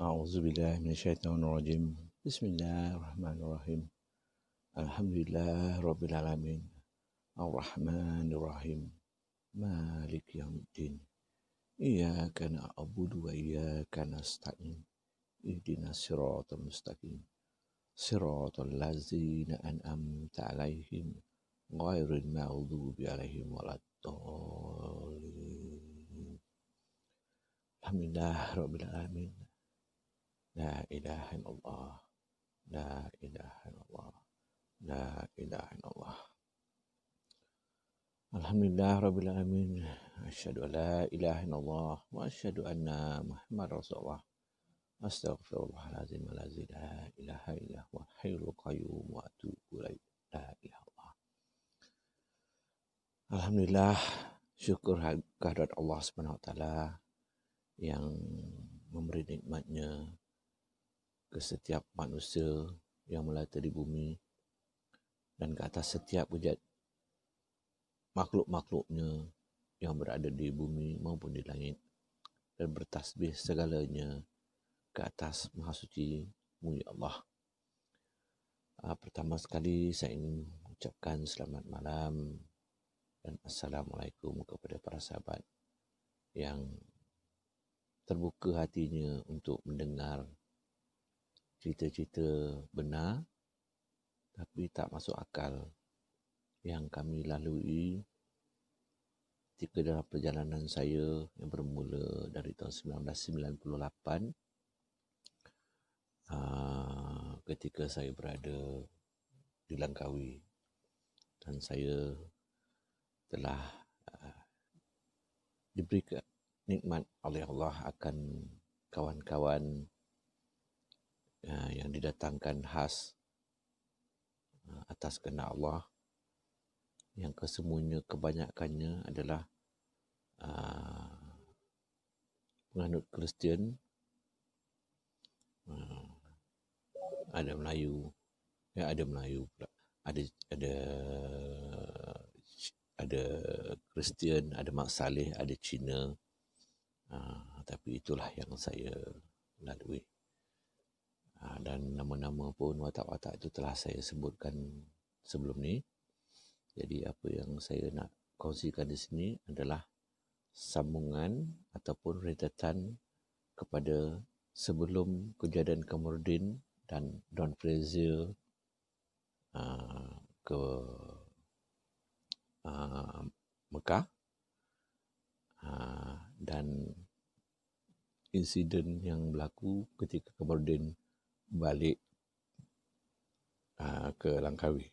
أعوذ بالله من الشيطان الرجيم بسم الله الرحمن الرحيم الحمد لله رب العالمين الرحمن الرحيم مالك يوم الدين إياك نعبد وإياك نستعين اهدنا الصراط المستقيم صراط الذين أنعمت عليهم غير المغضوب عليهم ولا الضالين الحمد لله رب العالمين لا إله إلا الله لا إله إلا الله لا إله إلا الله الحمد لله رب العالمين أشهد أن لا إله إلا الله وأشهد أن محمد رسول الله أستغفر الله العظيم الذي لا إله إلا هو الحي القيوم وأتوب إليه لا إله إلا الله. Alhamdulillah, syukur kehadirat Allah SWT yang memberi nikmatnya ke setiap manusia yang melata di bumi dan ke atas setiap wujud makhluk-makhluknya yang berada di bumi maupun di langit, dan bertasbih segalanya ke atas Maha Suci Mulia Allah. Pertama sekali saya ingin mengucapkan selamat malam dan Assalamualaikum kepada para sahabat yang terbuka hatinya untuk mendengar cerita-cerita benar tapi tak masuk akal yang kami lalui ketika dalam perjalanan saya yang bermula dari tahun 1998 ketika saya berada di Langkawi, dan saya telah diberi nikmat oleh Allah akan kawan-kawan yang didatangkan khas atas kehendak Allah, yang kesemuanya kebanyakannya adalah penganut Kristian, ada Melayu pula, ada Kristian, ada Mak Saleh, ada Cina, tapi itulah yang saya lalui. Dan nama-nama pun watak-watak itu telah saya sebutkan sebelum ni. Jadi apa yang saya nak kongsikan di sini adalah sambungan ataupun rentetan kepada sebelum kejadian Kamardin dan Don Fraser ke Mekah, dan insiden yang berlaku ketika Kamardin balik ke Langkawi.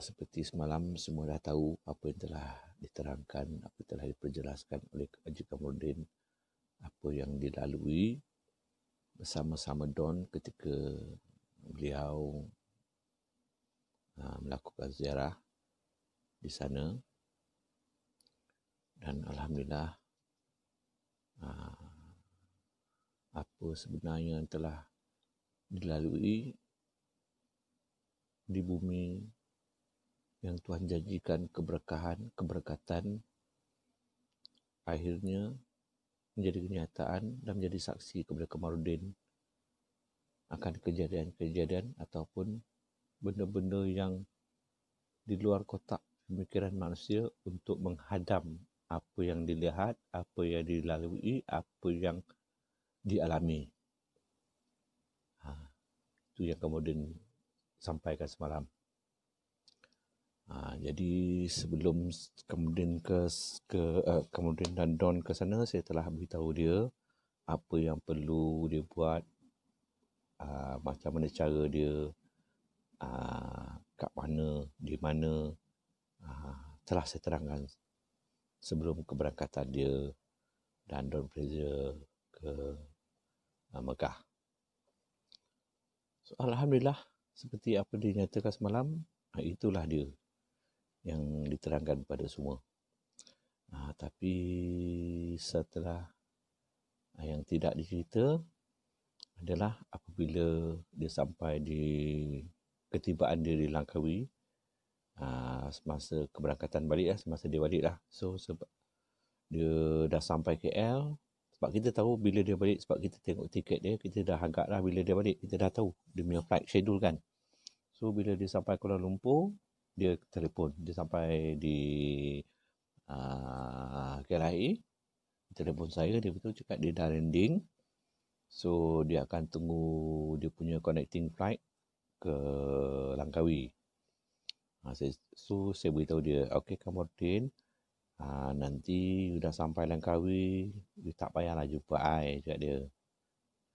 Seperti semalam semua dah tahu apa yang telah diterangkan, apa yang telah diperjelaskan oleh Haji Kamardin, apa yang dilalui bersama-sama Don ketika beliau melakukan ziarah di sana. Dan Alhamdulillah, apa sebenarnya yang telah dilalui di bumi yang Tuhan janjikan keberkahan, keberkatan, akhirnya menjadi kenyataan dan menjadi saksi kepada Kamardin akan kejadian-kejadian ataupun benda-benda yang di luar kotak pemikiran manusia untuk menghadam apa yang dilihat, apa yang dilalui, apa yang dialami. Itu yang kemudian sampaikan semalam. Jadi sebelum kemudian kemudian dan Don ke sana, saya telah beritahu dia apa yang perlu dia buat, macam mana cara dia, kat mana, di mana, telah saya terangkan sebelum keberangkatan dia dan Don Fraser ke Mekah. So, Alhamdulillah, seperti apa dinyatakan semalam, itulah dia yang diterangkan pada semua. Tapi setelah yang tidak dicerita adalah apabila dia sampai di ketibaan dia di Langkawi, semasa keberangkatan balik semasa dia balik lah. So sebab dia dah sampai KL, Sebab kita tahu bila dia balik, sebab kita tengok tiket dia, kita dah agak dah bila dia balik, kita dah tahu dia punya flight schedule kan. So bila dia sampai Kuala Lumpur, dia telefon. Dia sampai di KLIA, telefon saya, dia betul cakap dia dah landing. So dia akan tunggu dia punya connecting flight ke Langkawi. So saya beritahu dia, okay Kamordin, nanti dah sampai Langkawi, you tak payahlah jumpa I, cakap dia.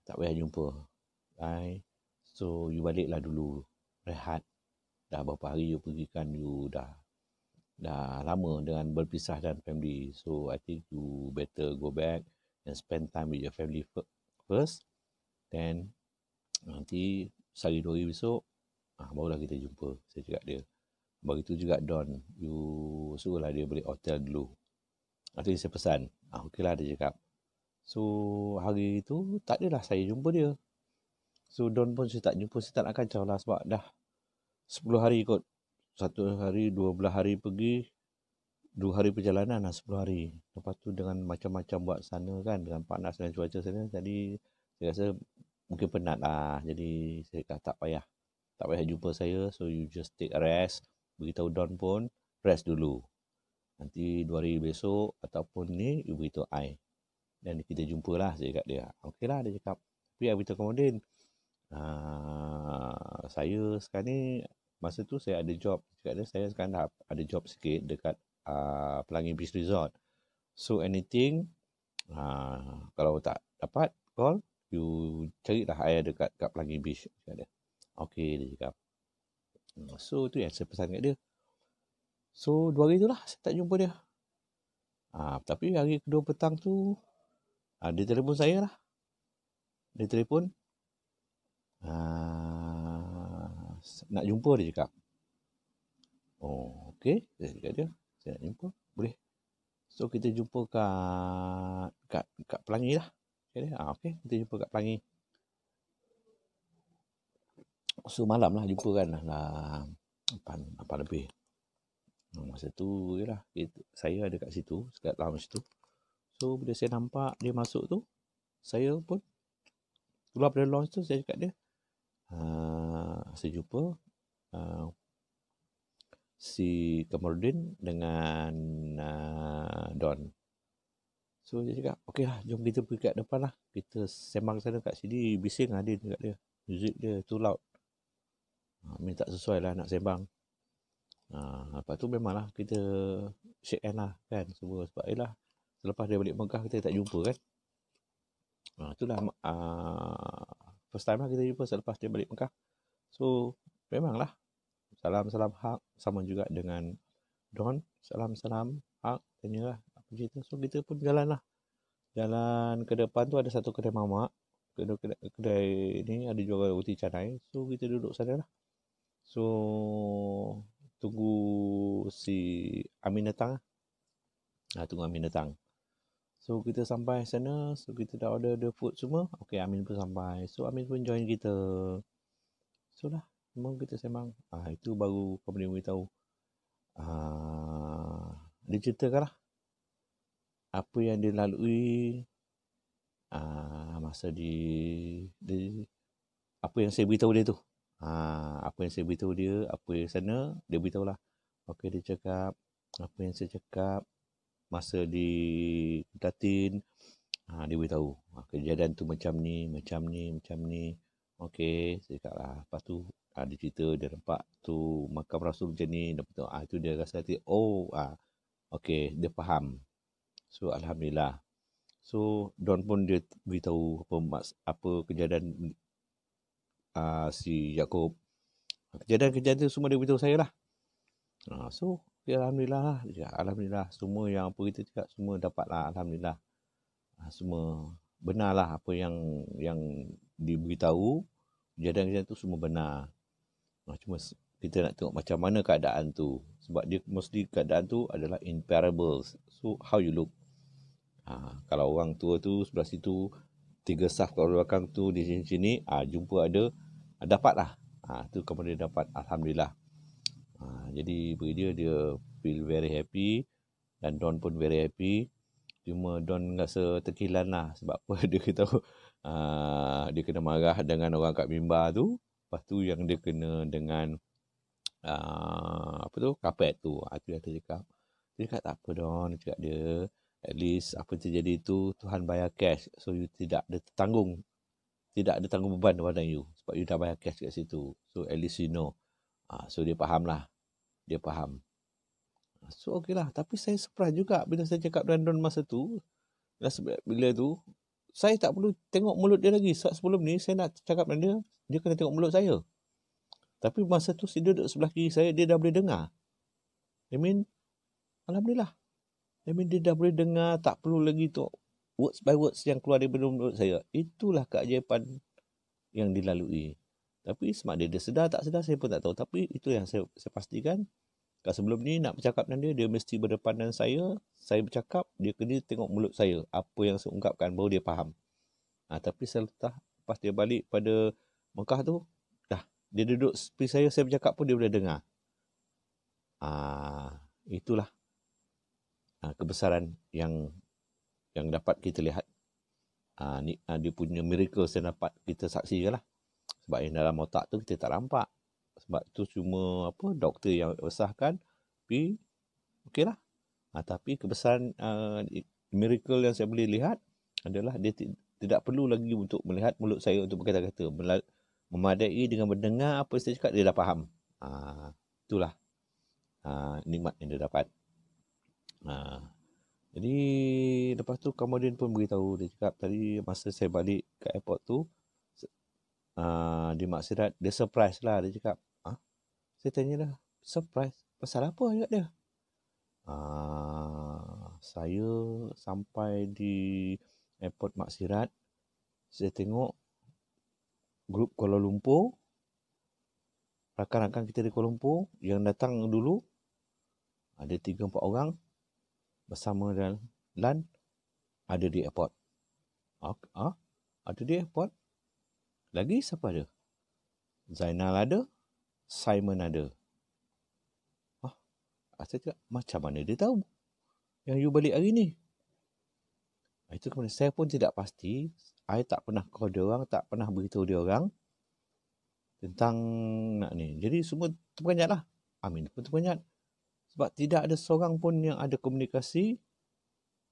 Tak payah jumpa I. So you baliklah dulu, rehat. Dah berapa hari you pergi kan, you dah lama dengan berpisah dan family. So I think you better go back and spend time with your family first. Then nanti sehari 2 hari besok barulah kita jumpa, saya cakap dia. Begitu juga Don, you suruhlah dia balik hotel dulu. Itu saya pesan. Okeylah dia cakap. So hari itu tak adalah saya jumpa dia. So Don pun saya tak jumpa, saya tak nak kacau lah sebab dah 10 hari kot. 1 hari, 12 hari pergi, 2 hari perjalanan lah, 10 hari. Lepas tu dengan macam-macam buat sana kan, dengan panas dan cuaca sana. Jadi saya rasa mungkin penat lah. Jadi saya kata tak payah jumpa saya. So you just take a rest. Beritahu Don pun rest dulu. Nanti 2 hari besok ataupun ni you beritahu I. Dan kita jumpalah, saya cakap dia. Okeylah dia cakap. Tapi I beritahu Kamordin, saya sekarang ni, masa tu saya ada job. Cakap dia, saya sekarang dah ada job sikit dekat Pelangi Beach Resort. So anything, kalau tak dapat call, you carilah I dekat Pelangi Beach. Cakap dia. Okey dia cakap. So tu yang saya pesan kat dia. So 2 hari tu lah saya tak jumpa dia. Tapi hari kedua petang tu dia telefon saya lah. Dia telefon nak jumpa dia cakap. Oh okey, saya cakap dia, saya nak jumpa, boleh. So kita jumpa kat Pelangi lah. Okey, kita jumpa kat Pelangi. So malam lah jumpa kan, lah 8 lebih. Masa tu je lah, saya ada kat situ, kat lounge tu. So bila saya nampak dia masuk tu, saya pun keluar dari lounge tu, saya cakap dia, saya jumpa si Kamordin dengan Don. So dia cakap, okey lah, jom kita pergi kat depan lah. Kita sembang sana kat sini, bising lah dia cakap dia. Muzik dia too loud. Ni tak sesuai lah nak sembang. Lepas tu memanglah kita shake hand lah kan semua. Sebab yelah, selepas dia balik Mekah kita tak jumpa kan. Itulah first time lah kita jumpa selepas dia balik Mekah. So memanglah salam-salam hak, sama juga dengan Don, salam-salam hak, tanyalah apa cerita. So kita pun jalan lah. Jalan ke depan tu ada satu kedai mamak. Kedai ni ada jual roti canai. So kita duduk sana lah. So tunggu si Amin datang lah. Tunggu Amin datang. So kita sampai sana. So kita dah order the food semua. Okay, Amin pun sampai. So Amin pun join kita. So lah, semua kita sembang. Itu baru Kamordin beritahu. Dia ceritakan lah apa yang dia lalui masa apa yang saya beritahu dia tu. Apa yang saya beritahu dia, apa yang sana, dia beritahu lah. Okay, dia cakap apa yang saya cakap masa di Datin. Dia beritahu kejadian tu macam ni. Okay, saya cakap lah. Lepas tu dia cerita dia nampak tu makam Rasul macam ni. Itu dia rasa hati, okay, dia faham. So Alhamdulillah. So Don pun dia beritahu apa kejadian si Yaakob. Kejadian tu semua dia beritahu saya lah. So Alhamdulillah lah. Alhamdulillah, semua yang apa kita cakap semua dapat lah. Alhamdulillah, semua benar lah apa yang diberitahu. Kejadian tu semua benar. Cuma kita nak tengok macam mana keadaan tu. Sebab dia mostly keadaan tu adalah in parables. So how you look. Kalau orang tua tu sebelah situ, 3 saf kat belakang tu di sini, jumpa ada, dapat lah. Tu kemudian dia dapat. Alhamdulillah. Jadi bagi dia feel very happy. Dan Don pun very happy. Cuma Don rasa terkilan lah. Sebab apa? Dia kata dia kena marah dengan orang kat mimbar tu. Lepas tu yang dia kena dengan apa tu? Kapet tu. Itu yang dia cakap. Dia cakap tak apa Don. Dia cakap dia. At least apa terjadi tu Tuhan bayar cash. So you tidak ada tanggung. Tidak ada tanggung beban kepada you. Sebab you dah bayar cash kat situ. So at least you know. So dia faham lah. Dia faham. So okey lah. Tapi saya surprise juga bila saya cakap dengan Don masa tu. Bila tu, saya tak perlu tengok mulut dia lagi. Sebelum ni saya nak cakap dengan dia kena tengok mulut saya. Tapi masa tu dia duduk sebelah kiri saya, dia dah boleh dengar. I mean, Alhamdulillah. I mean, dia dah boleh dengar, tak perlu lagi tu words by words yang keluar daripada mulut saya. Itulah keajaiban yang dilalui. Tapi sama dia sedar tak sedar, saya pun tak tahu. Tapi itu yang saya pastikan. Kalau sebelum ni nak bercakap dengan dia mesti berdepan dengan saya bercakap, dia kena tengok mulut saya. Apa yang saya ungkapkan, baru dia faham. Tapi selepas dia balik pada Mekah tu, dah, dia duduk sepi saya bercakap pun dia boleh dengar. Itulah kebesaran yang dapat kita lihat. Dia punya miracle yang dapat kita saksikan lah. Sebab yang dalam otak tu kita tak nampak. Sebab tu cuma doktor yang usahkan. Tapi okey lah. Tapi kebesaran miracle yang saya boleh lihat adalah dia tidak perlu lagi untuk melihat mulut saya untuk berkata-kata. Memadai dengan mendengar apa yang saya cakap, dia dah faham. Itulah nikmat yang dia dapat. Jadi lepas tu kemudian pun beritahu, dia cakap tadi masa saya balik ke airport tu, di Maksirat, dia surprise lah. Dia cakap, saya tanya dah, surprise? Pasal apa cakap dia? Saya sampai di airport Maksirat, saya tengok grup Kuala Lumpur, rakan-rakan kita di Kuala Lumpur yang datang dulu, ada 3-4 orang bersama dengan Lan, ada di airport. Ada di airport? Lagi siapa ada? Zainal ada, Simon ada. Saya cakap, macam mana dia tahu yang you balik hari ni? Itu kemudian saya pun tidak pasti. Saya tak pernah call dia orang, tak pernah beritahu dia orang tentang nak ni. Jadi semua terperanjat lah. Amin pun terperanjat. Sebab tidak ada seorang pun yang ada komunikasi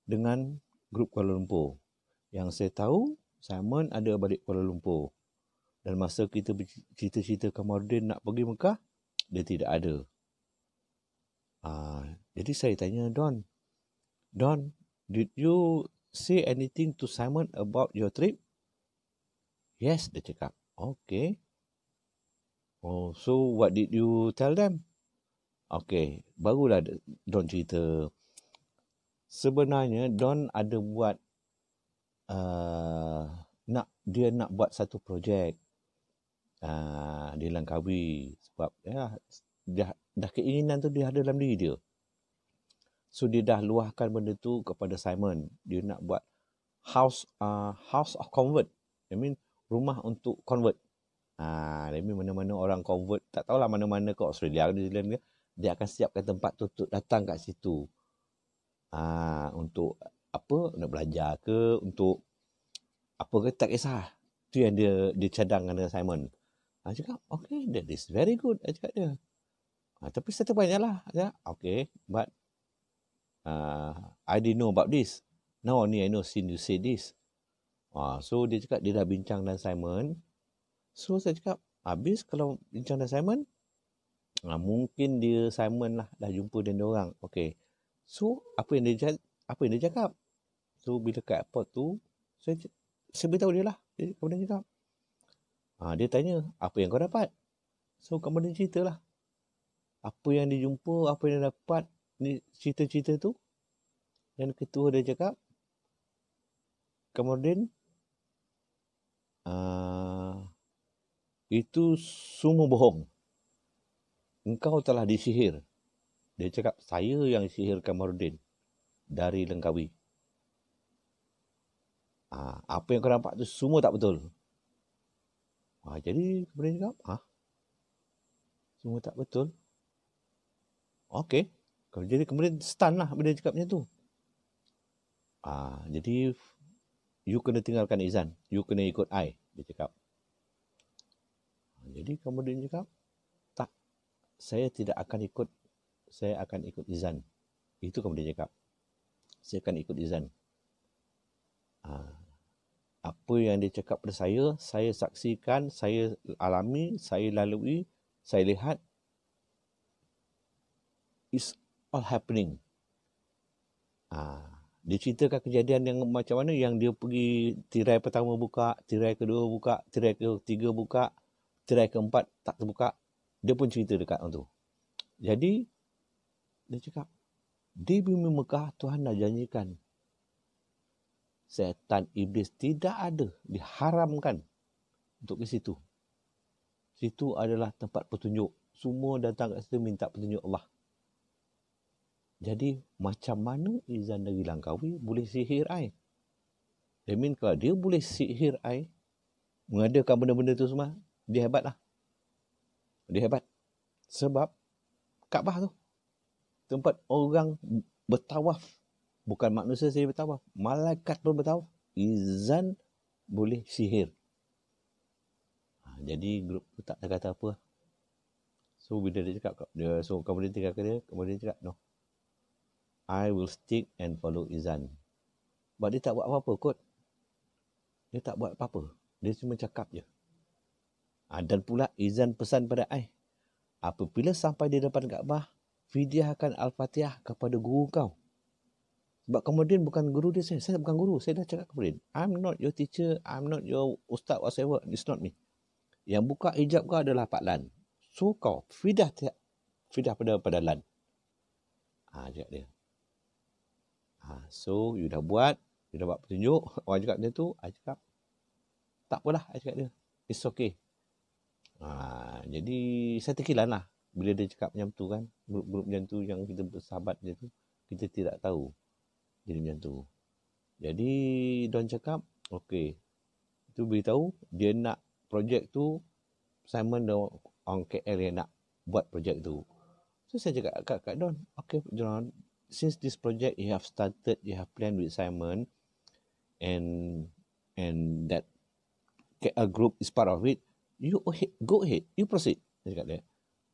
dengan grup Kuala Lumpur. Yang saya tahu, Simon ada balik Kuala Lumpur. Dan masa kita cerita-cerita Kamarudin nak pergi Mekah, dia tidak ada. Jadi saya tanya Don, did you say anything to Simon about your trip? Yes, dia cakap. Okay. So what did you tell them? Okay, barulah Don cerita. Sebenarnya Don ada buat dia nak buat satu projek di Langkawi. Sebab dah keinginan tu dia ada dalam diri dia. So dia dah luahkan benda tu kepada Simon. Dia nak buat house of convert. I mean rumah untuk convert. I mean mana-mana orang convert, tak tahulah mana-mana ke Australia ke New Zealand ke, dia akan siapkan tempat tu untuk datang kat situ. Untuk apa, nak belajar ke, untuk apa ke, tak kisah. Tu yang dia cadangkan dengan Simon. Cakap, okay, that is very good. Cakap dia. Tapi saya terbanyak lah. Okay, but I didn't know about this. Now only I know since you say this. So dia cakap dia dah bincang dengan Simon. So saya cakap, habis kalau bincang dengan Simon, mungkin Simon lah dah jumpa dengan dia orang. Okay. So apa yang dia cakap? So bila kat airport tu, saya beritahu dia lah. Dia kemudian cakap, dia tanya, apa yang kau dapat? So kemudian ceritalah. Apa yang dia jumpa, apa yang dia dapat, ni cerita-cerita tu. Dan ketua dia cakap, kemudian itu semua bohong. Engkau telah disihir. Dia cakap, saya yang sihir Kamarudin dari Langkawi. Apa yang kau nampak tu semua tak betul. Jadi kemudian cakap, semua tak betul. Okey. Jadi kemudian stun lah bila dia cakap macam tu. Jadi you kena tinggalkan Izan. You kena ikut I, dia cakap. Jadi kemudian dia cakap, tak, saya tidak akan ikut. Saya akan ikut Izan. Itu kemudian dia cakap, saya akan ikut Izan. Apa yang dia cakap pada saya saksikan, saya alami, saya lalui, saya lihat, it's all happening. Dia ceritakan kejadian yang macam mana, yang dia pergi tirai pertama buka, tirai kedua buka, tirai ketiga buka, tirai keempat tak terbuka. Dia pun cerita dekat orang tu. Jadi, dia cakap, di bumi Mekah, Tuhan dah janjikan setan iblis tidak ada, diharamkan untuk ke situ. Situ adalah tempat petunjuk. Semua datang kat situ minta petunjuk Allah. Jadi macam mana Izan dari Langkawi boleh sihir I? That mean kalau dia boleh sihir I, mengadakan benda-benda tu semua, dia hebat lah. Dia hebat. Sebab Kaabah tu tempat orang bertawaf. Bukan manusia saja bertawaf, malaikat pun bertawaf. Izan boleh sihir. Jadi grup tu tak kata apa. So bila dia cakap, kemudian tinggalkan dia, kemudian dia cakap, no, I will stick and follow Izan. Sebab dia tak buat apa-apa kot. Dia tak buat apa-apa. Dia cuma cakap je. Dan pula Izan pesan pada I, apabila sampai di depan Kaabah, fidyahkan Al-Fatihah kepada guru kau. Sebab kemudian bukan guru dia, saya bukan guru. Saya dah cakap kemudian, I'm not your teacher, I'm not your ustaz, whatever. It's not me. Yang buka hijab kau adalah Pak Lan. So kau fidah pada Lan. Cakap dia. So you dah buat petunjuk. Orang cakap dia tu, I cakap, tak apalah, I cakap dia. It's okay. Jadi saya terkilan lah bila dia cakap macam tu kan. Grup-grup macam tu yang kita bersahabat dia tu, kita tidak tahu jadi macam tu. Jadi Don cakap, okay, itu beritahu dia nak projek tu, Simon orang KL yang nak buat projek tu. So saya cakap kat Don, okay Don, since this project you have started, you have planned with Simon, and that KL group is part of it, you go ahead, you proceed. Saya cakap dia,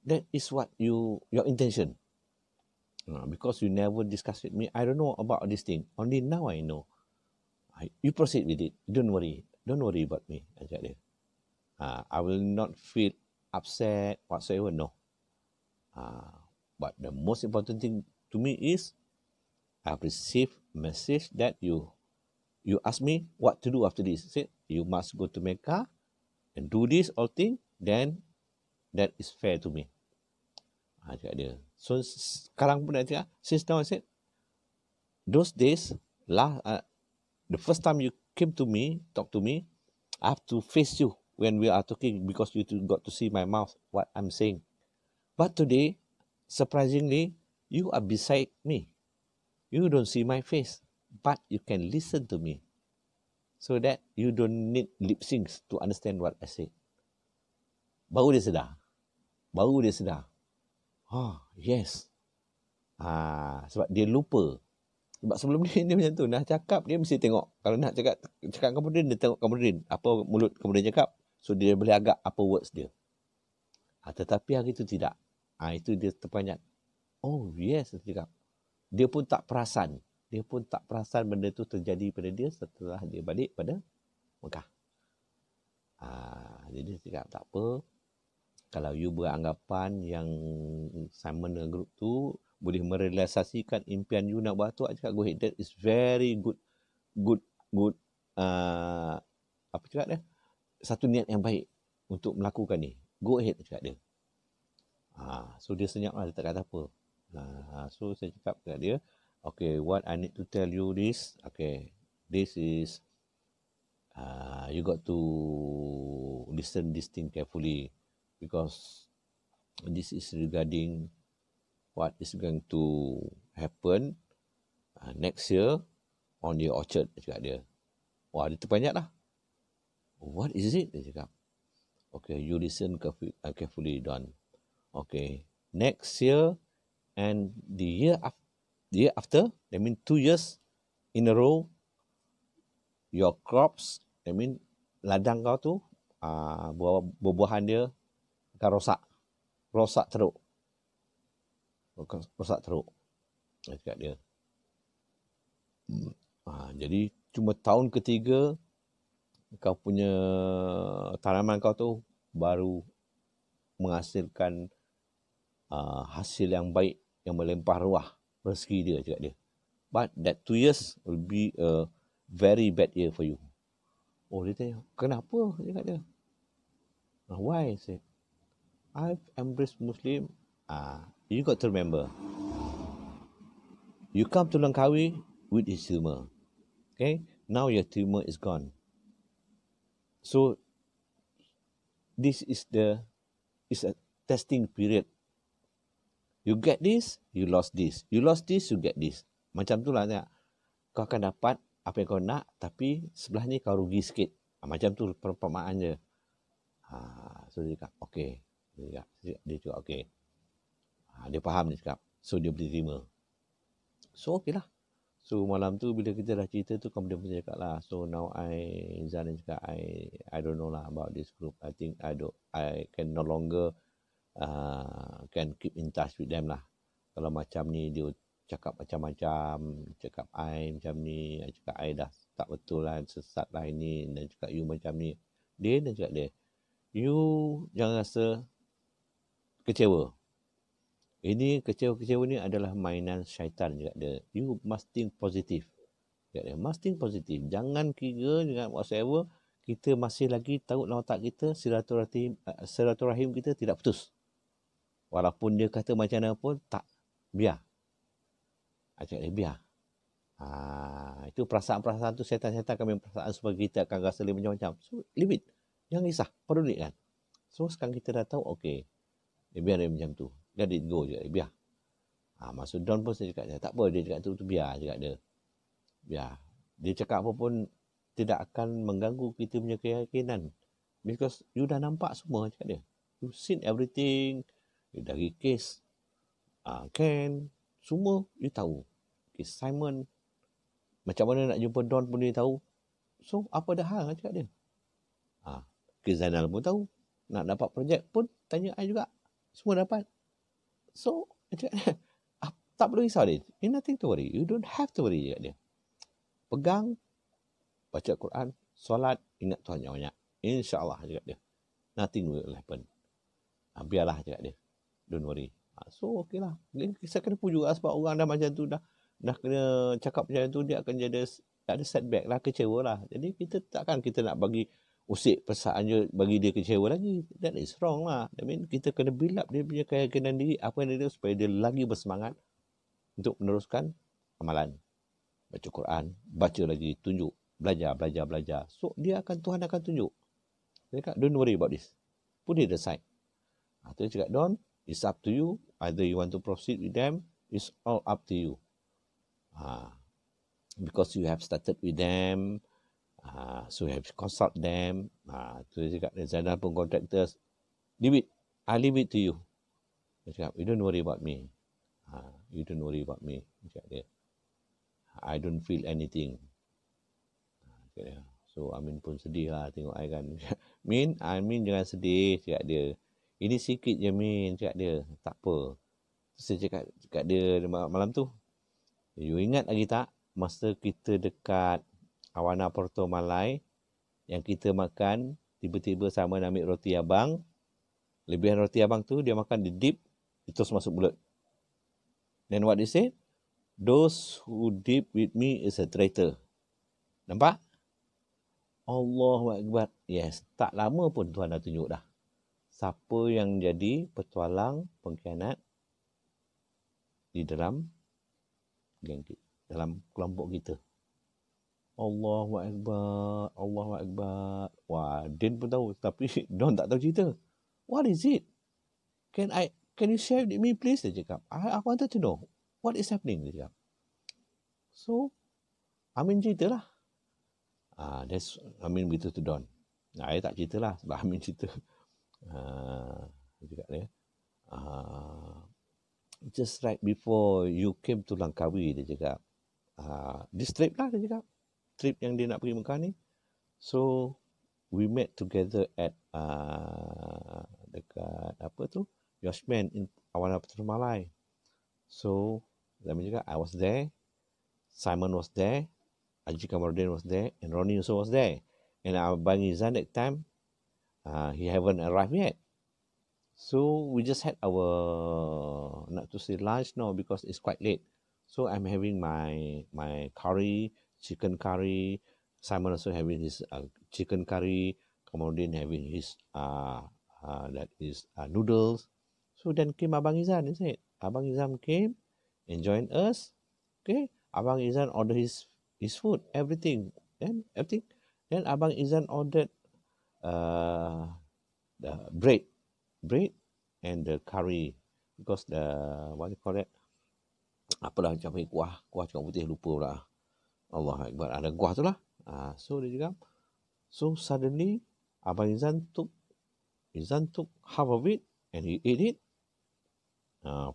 that is what your intention. Because you never discuss with me, I don't know about this thing. Only now I know. You proceed with it. Don't worry about me. I cakap dia. I will not feel upset whatsoever. No. But the most important thing to me is I've received message that you ask me what to do after this. Said you must go to Mecca and do this all thing. Then that is fair to me. Cakap dia. So sekarang pun nak cakap, since now I said, those days, the first time you came to me, talk to me, I have to face you when we are talking because you got to see my mouth, what I'm saying. But today, surprisingly, you are beside me. You don't see my face, but you can listen to me. So that you don't need lip syncs to understand what I say. Baru dia sedar. Yes. Sebab dia lupa. Sebab sebelum ni dia macam tu, nak cakap dia mesti tengok. Kalau nak cakap kemudian dia tengok kemudian apa mulut kemudian cakap. So dia boleh agak apa words dia. Tetapi hari itu tidak. Itu dia terperanjat. Oh yes, dia cakap. Dia pun tak perasan benda tu terjadi pada dia setelah dia balik pada Mekah. Jadi dia cakap tak apa. Kalau you beranggapan yang Simon dengan grup tu boleh merealisasikan impian you nak buat tu, I cakap go ahead. That is very good apa cakap dia? Satu niat yang baik untuk melakukan ni. Go ahead, cakap dia. So dia senyap lah, dia tak kata apa. So saya cakap kat dia, okay, what I need to tell you this, okay, this is you got to listen this thing carefully. Because this is regarding what is going to happen next year on the orchard, cakap dia. Wah, dia terperanjat lah. What is it? Dia cakap. Okay, you listen carefully, Don. Okay, next year and the year after, that means 2 years in a row, your crops, I mean ladang kau tu, buah-buahan dia akan rosak teruk. Rosak teruk. Cakap dia. Jadi cuma tahun ketiga kau punya tanaman kau tu baru menghasilkan hasil yang baik, yang melimpah ruah rezeki dia, cakap dia. But that 2 years will be a very bad year for you. Oh, dia tanya, kenapa? Cakap dia. Why? I said, I've embraced Muslim. You got to remember, you come to Langkawi with his tumor. Okay? Now your tumor is gone. So, this is a testing period. You get this, you lost this. You lost this, you get this. Macam tu lah. Kau akan dapat apa yang kau nak, tapi sebelah ni kau rugi sikit. Macam tu perumpamaan je. So dia cakap, okay. Dia cakap, okay. Dia faham, dia cakap. So dia boleh terima. So okay lah. So malam tu bila kita dah cerita tu, kemudian dia cakap lah. So now Zan cakap, I don't know lah about this group. I think I can no longer can keep in touch with them lah. Kalau macam ni dia cakap macam-macam, cakap I macam ni, I cakap I dah tak betul lah, sesat lah ini, dan cakap you macam ni. Dia cakap dia, you jangan rasa kecewa. Ini kecewa-kecewa ni adalah mainan syaitan, cakap dia. You must think positive. Cakap dia, must think positive. Jangan kira, jangan whatsoever, kita masih lagi tahu dalam otak kita, silaturahim kita tidak putus. Walaupun dia kata macam mana pun, tak, biar. Cakap dia, biar. Itu perasaan-perasaan tu, syaitan-syaitan kami perasaan supaya kita akan rasa lebih macam-macam. So, leave it. Jangan risah, pedulikan. So, sekarang kita dah tahu, okay. Biar dia macam tu. Let it go je, biar. Maksud Don pun saya cakap, tak apa, dia cakap tu biar, cakap dia. Biar. Dia cakap apa pun, tidak akan mengganggu kita punya keyakinan. Because you dah nampak semua, cakap dia. You seen everything. Dari kes, Ken, semua you tahu. Kes Simon, macam mana nak jumpa Don pun dia tahu. So, apa dah hal, cakap dia. Kes Zainal pun tahu. Nak dapat projek pun, tanya I juga. Semua dapat. So, tak perlu risau dia. You nothing to worry. You don't have to worry, cakap dia. Pegang, baca Quran, solat, ingat Tuhan yang banyak. InsyaAllah, cakap dia. Nothing will happen. Biarlah, cakap dia. Don't worry. So, okay lah. Saya kena pujuk lah sebab orang dah macam tu, dah kena cakap macam tu, dia akan jadi ada setback lah, kecewa lah. Jadi, kita nak bagi usik perasaan je, bagi dia kecewa lagi. That is wrong lah. I mean, kita kena build up dia punya keyakinan diri, apa yang dia supaya dia lagi bersemangat untuk meneruskan amalan. Baca Quran, baca lagi, tunjuk, belajar. So, Tuhan akan tunjuk. Dia cakap, don't worry about this. Put it aside. Dia cakap, Don, it's up to you. Either you want to proceed with them, it's all up to you. Because you have started with them, so you have to consult them. Tu dia cakap, Zainal pun contractors. Leave it. I leave it to you. Dia cakap, you don't worry about me. You don't worry about me. Dia cakap dia. I don't feel anything. Cakap dia. So Amin pun sedih lah tengok I kan. Amin jangan sedih, cakap dia. Ini sikit je Min, cakap dia. Tak apa. Saya cakap dia malam tu. You ingat lagi tak masa kita dekat Awana Porto Malai yang kita makan, tiba-tiba sama nak ambil roti abang. Lebihan roti abang tu dia makan di dip, itu masuk mulut. Then what they say? Those who dip with me is a traitor. Nampak? Allahu Akbar. Yes, tak lama pun Tuhan dah tunjuk dah. Siapa yang jadi petualang, pengkhianat di dalam geng kita, dalam kelompok kita. Allahu Akbar, Allahu Akbar. Wah, Din pun tahu, tapi Don tak tahu cerita. What is it? Can you share with me please? Dia cakap. I wanted to know what is happening, dia cakap. So, Amin ceritalah. Amin beritahu to Don. Saya tak ceritalah sebab Amin cerita. Dia cakap dia. Just right before you came to Langkawi, dia cakap. this trip lah dia cakap. Trip yang dia nak pergi Mekah ni. So we met together at dekat apa tu, Yoshman in Awal Petrus Malai. So Zaman juga I was there, Simon was there, Haji Kamarudin was there, and Ronnie also was there. And Abang Izan that time, he haven't arrived yet. So we just had our, not to say lunch, no, because it's quite late. So I'm having my curry, chicken curry. Simon also having his chicken curry. Kamarudin having his noodles. So then came Abang Izan, isn't it? Abang Izan came and joined us. Okay, Abang Izan ordered his food, everything. Then Abang Izan ordered the bread and the curry, because the what do you call it? Apalah macam kuah cakap putih, lupa pula. Allah Akbar, ada kuah tu lah. So dia cakap, so suddenly Abang Izan took half of it and he ate it.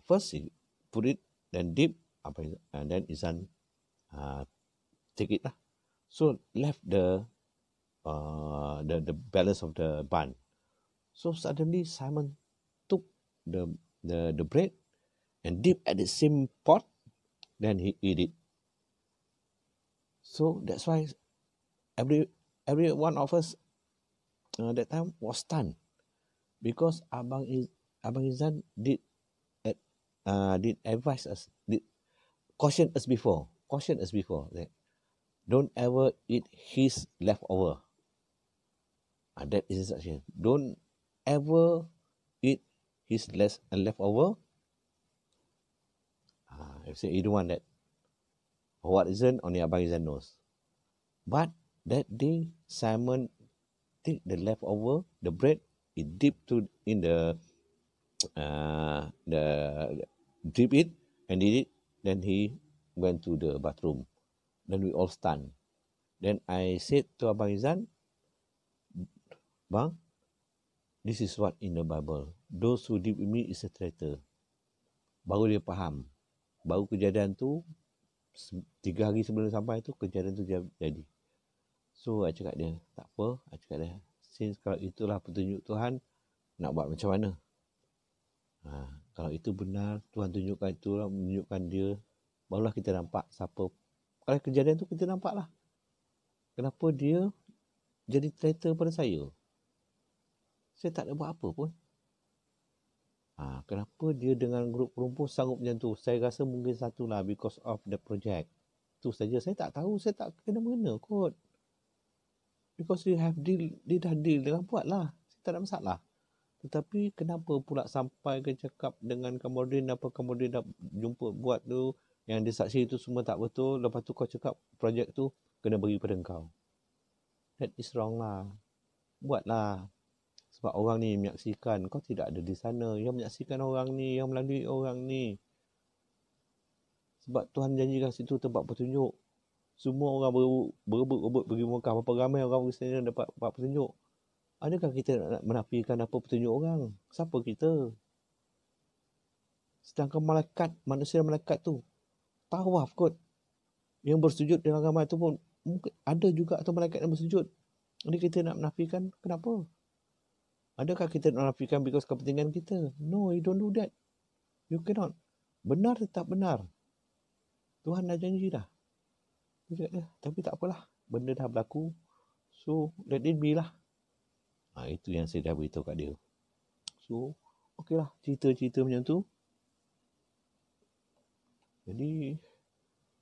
First he put it, then dip, and then Izan take it lah. So left the balance of the bun. So suddenly Simon took the bread and dip at the same pot, then he eat it. So that's why every one of us that time was stunned, because Abang Izan did advise us, did caution us before that don't ever eat his leftover. That is instruction. Don't ever eat his leftover. If say you don't want that, for what reason, only Abang Izan knows. But that day, Simon take the leftover, the bread, he dipped in the dip it and did it. Then he went to the bathroom. Then we all stunned. Then I said to Abang Izan, Bang, this is what in the Bible. Those who dip with me is a traitor. Baru dia faham. Baru kejadian tu, 3 hari sebelum sampai tu, kejadian tu jadi. So, I cakap dia, tak apa. I cakap dia, since kalau itulah petunjuk Tuhan, nak buat macam mana? Kalau itu benar, Tuhan tunjukkan itulah, menunjukkan dia, barulah kita nampak siapa. Kalau kejadian tu kita nampak lah, kenapa dia jadi traitor pada saya. Saya tak ada buat apa pun. Kenapa dia dengan grup perempuan sanggup macam tu? Saya rasa mungkin satulah because of the project. Tu saja, saya tak tahu, saya tak kena-mengena kot. Because they dah deal dengan buatlah. Saya tak ada masalah. Tetapi kenapa pula sampai ke cakap dengan Kamarudin, apa Kamarudin dah jumpa buat tu, yang dia saksi tu semua tak betul, lepas tu kau cakap projek tu kena bagi pada kau. That is wrong lah. Buatlah. Sebab orang ni menyaksikan, kau tidak ada di sana. Yang menyaksikan orang ni, yang melalui orang ni. Sebab Tuhan janjikan situ tempat petunjuk. Semua orang berebut pergi Mekah. Berapa ramai orang pergi sana dapat petunjuk. Adakah kita nak menafikan apa petunjuk orang? Siapa kita? Sedangkan malaikat, manusia dan malaikat tu, tawaf kot. Yang bersujud dalam ramai tu pun, mungkin ada juga atau malaikat yang bersujud. Jadi kita nak menafikan, kenapa? Adakah kita nak menafikan because kepentingan kita? No, you don't do that. You cannot. Benar tetap benar. Tuhan dah janji dah. Tapi tak apalah. Benda dah berlaku. So, let it be lah. Itu yang saya dah beritahu kat dia. So, okey lah. Cerita-cerita macam tu. Jadi,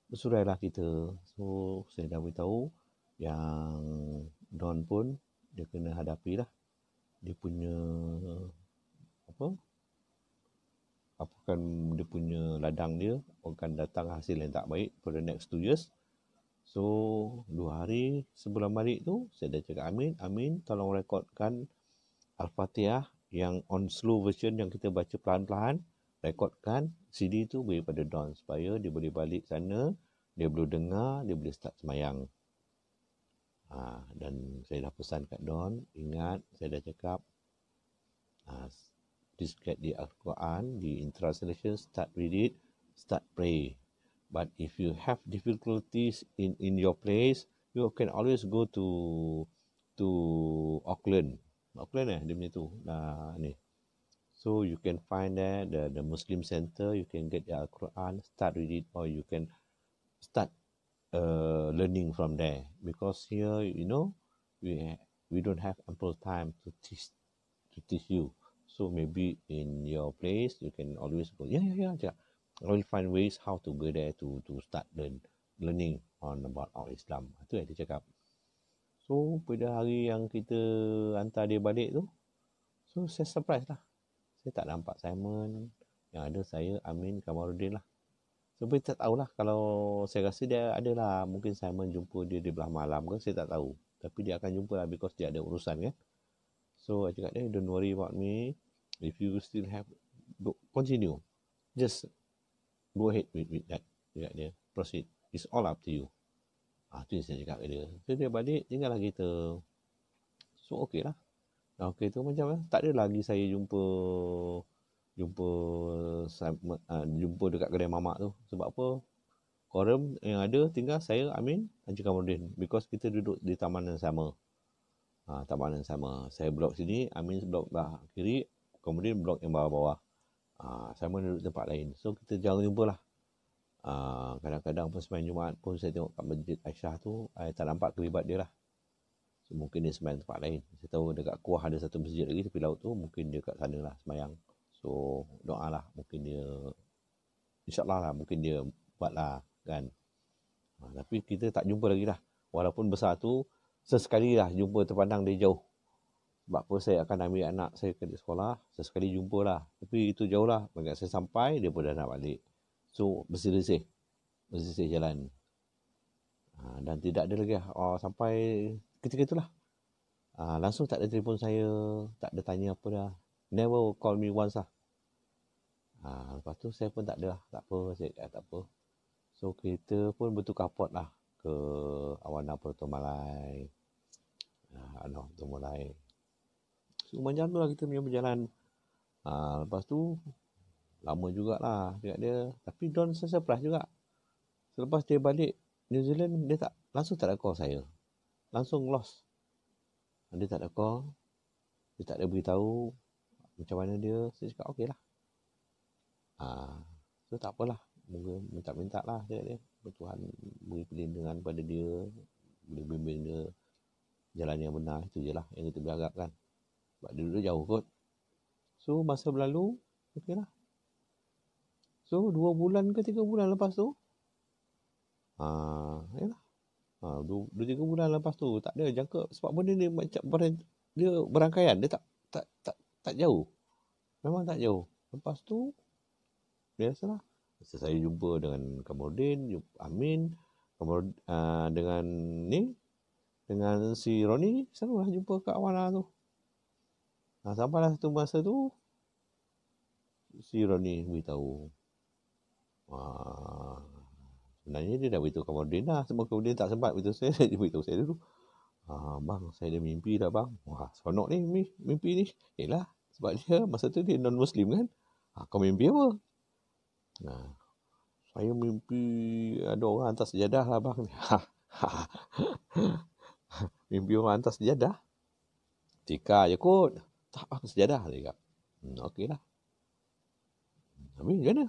bersurailah kita. So, saya dah beritahu yang Don pun dia kena hadapi lah. Dia punya apakan dia punya ladang dia akan datang hasil yang tak baik for the next 2 years. So 2 hari sebelum balik tu saya dah cakap Amin tolong rekodkan Al-Fatihah yang on slow version yang kita baca pelan-pelan, rekodkan CD tu beri pada Don supaya dia boleh balik sana, dia boleh dengar, dia boleh start semayang. Dan saya dah pesan kat Don, ingat saya dah cakap please get the Al-Quran, the translation, start read it, start pray. But if you have difficulties in your place, you can always go to Auckland. Auckland dia punya tu. Ni. So you can find there the Muslim Center. You can get the Al-Quran, start with it, or you can start learning from there. Because here, we don't have ample time to teach you. So maybe in your place, you can always go. Yeah. I will find ways how to go there to start learning about our Islam. Itu yang dia cakap. So pada hari yang kita hantar dia balik tu, so saya surprise lah. Saya tak nampak Simon. Yang ada saya, Amin, Kamaruddin lah. So saya tak tahulah, kalau saya rasa dia ada lah. Mungkin Simon jumpa dia di belah malam ke, saya tak tahu. Tapi dia akan jumpa lah because dia ada urusan kan. So I cakap dia, don't worry about me. If you still have, continue. Just go ahead with that. Dia proceed. It's all up to you. Tu yang saya cakap ke dia. So dia balik, tinggallah kita. So okey lah. Okey tu macam tak ada lagi saya jumpa dekat kedai mamak tu. Sebab apa? Quorum yang ada tinggal saya, Amin, Haji Kamaruddin. Because kita duduk di taman yang sama. Taman yang sama. Saya blok sini, Amin blok belah kiri, kemudian blok yang bawah-bawah. Saya duduk tempat lain. So kita jarang jumpa lah. Kadang-kadang pun sembahyang Jumaat pun saya tengok kat Masjid Aisyah tu, saya tak nampak kelibat dia lah. So mungkin dia sembahyang tempat lain. Saya tahu dekat Kuah ada satu masjid lagi tepi laut tu, mungkin dia kat sana lah sembahyang. So doa lah, mungkin dia, insyaAllah lah, mungkin dia buat lah kan. Tapi kita tak jumpa lagi lah. Walaupun besar tu, sesekali lah jumpa terpandang dia jauh. Sebab apa saya akan ambil anak saya ke sekolah, sesekali jumpa lah. Tapi itu jauh lah. Bagi saya sampai, dia pun dah nak balik. So bersih-bersih jalan. Dan tidak ada lagi lah. Sampai ketika itulah. Langsung tak ada telefon saya, tak ada tanya apa dah. Never call me once lah. Lepas tu saya pun tak ada lah. Tak apa, saya kata tak apa. So kita pun bertukar port lah ke Awana Puerto Malay. Puerto Malay. So macam tu lah kita punya berjalan. Lepas tu lama jugalah dekat dia. Tapi Don surprise juga. Selepas dia balik New Zealand, dia langsung tak ada call saya. Langsung lost. Dia tak ada call. Dia tak ada beritahu macam mana dia. Saya cakap okey lah. So tak apalah. Moga minta-minta lah dia. Tuhan beri perlindungan pada dia. Boleh bimbing dia jalan yang benar. Itu je lah yang kita berharapkan. Sebab dia duduk jauh kot. So masa berlalu, okey lah. So 2 bulan ke 3 bulan lepas tu, yalah. 2-3 bulan lepas tu tak ada jangka. Sebab benda ni macam dia berangkaian, dia tak jauh. Memang tak jauh. Lepas tu biasalah. Masa saya jumpa dengan Kamaruddin, Amin, dengan si Roni, selalulah jumpa kat Awana tu. Sampailah satu masa tu si Roni beritahu. Sebenarnya dia dah beritahu Kamaruddin lah. Sebab Kamaruddin tak sempat beritahu saya, dia beritahu saya dulu. Bang, saya ada mimpi dah bang. Wah, seronok ni mimpi ni. Yelah, sebab dia masa tu dia non-Muslim kan. Kau mimpi apa? Saya mimpi ada orang hantar sejadah lah bang. Mimpi orang hantar sejadah? Tika je kot. Tak bang, sejadah dia kata. Okey lah. Habis macam mana?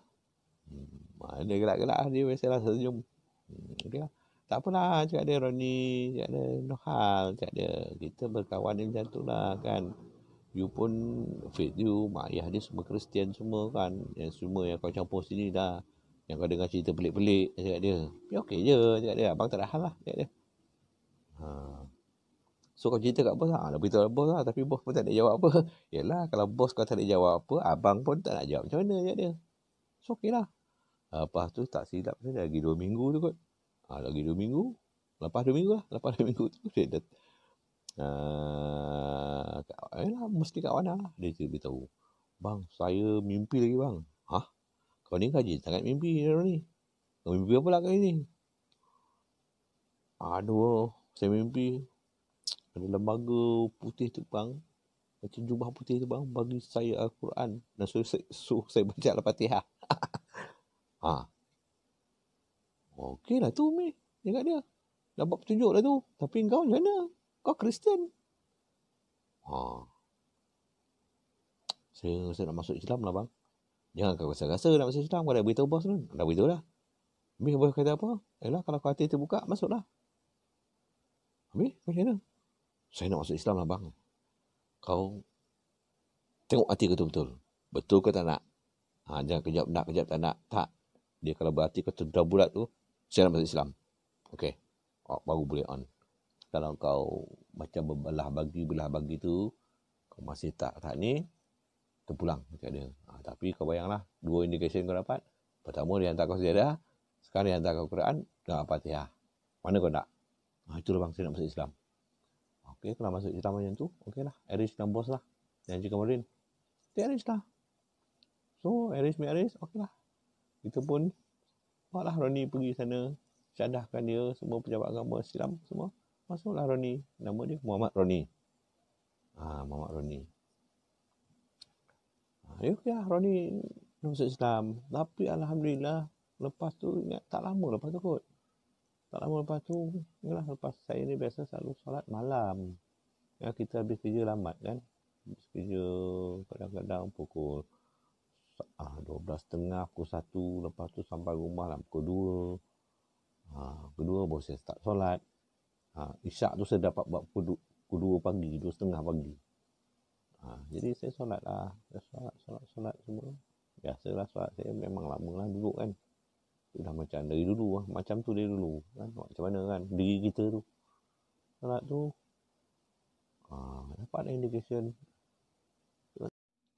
Dia gelak-gelak dia biasalah senyum. Okey lah. Tak apalah, cakap dia Roni, cakap dia Nohal, cakap dia kita berkawan ni macam tu lah kan. You pun faith you, mak ayah dia semua Kristian semua kan. Yang semua yang kau campur sini dah. Yang kau dengar cerita pelik-pelik, cakap dia. Ya okey je, cakap dia. Abang tak ada hal lah, cakap dia. So kau cerita kat bos lah. Dah beritahu bos lah, tapi bos pun tak ada jawab apa. Yelah, kalau bos kau tak ada jawab apa, abang pun tak nak jawab macam mana, cakap dia. So okey lah. Lepas tu tak silap saya lagi 2 minggu tu kot. Lagi 2 minggu. Lepas 2 minggu lah. Lepas 2 minggu tu dia mesti kat mana lah. Dia beritahu. Bang, saya mimpi lagi bang. Kau ni kaji sangat mimpi ni. Kau mimpi apa lah kali ni? Aduh, saya mimpi ada lembaga putih tu bang. Macam jubah putih tu bang. Bagi saya Al-Quran. Dan suruh saya baca Al-Fatihah. Okey lah tu Umi. Dia kat dia. Dapat petunjuk lah tu. Tapi kau macam mana? Kau Kristian. Saya nak masuk Islam lah bang. Jangan kau rasa-rasa nak masuk Islam. Kau dah beritahu bos tu. Dah beritahu dah. Habis bos kata apa? Yalah kalau kau hati terbuka, masuklah. Habis macam mana? Saya nak masuk Islam lah bang. Kau tengok hati kau betul-betul. Betul kau tak nak? Jangan kejap nak, kejap tak nak. Tak. Dia kalau berhati kau dah bulat tu, saya nak masuk Islam. Okey. Baru boleh on. Kalau kau macam belah bagi tu, kau masih tak ni, terpulang dekat dia. Tapi kau bayanglah, 2 indication kau dapat. Pertama dia hantar kau sejadah, sekarang dia hantar kau Quran dan Al-Fatihah. Mana kau nak? Itulah bang, saya nak masuk Islam. Okey, kalau masuk Islam macam tu, okeylah. Arrange dengan bos lah. Janji kemarin. Dia arrange lah. So, arrange, okeylah. Kita pun buatlah Roni pergi sana, syadahkan dia, semua pejabat agama Islam, semua. Masuklah Roni. Nama dia Muhammad Roni. Muhammad Roni. Ya, Roni masuk Islam. Tapi Alhamdulillah, lepas tu, ingat tak lama lepas tu kot. Tak lama lepas tu, ingatlah lepas saya ni biasa selalu solat malam. Ya, kita habis kerja lambat kan. Habis kerja kadang-kadang pukul 12.30, pukul 1. Lepas tu sampai rumah lah pukul 2. Pukul 2 baru saya start solat. Isyak tu saya dapat buat pukul 2 pagi, 2.30 pagi. Jadi saya solat lah. Solat semua. Biasalah solat saya memang lama lah dulu kan. Dah macam dari dulu lah. Macam tu dari dulu kan. Macam mana kan diri kita tu. Solat tu. Dapat indication.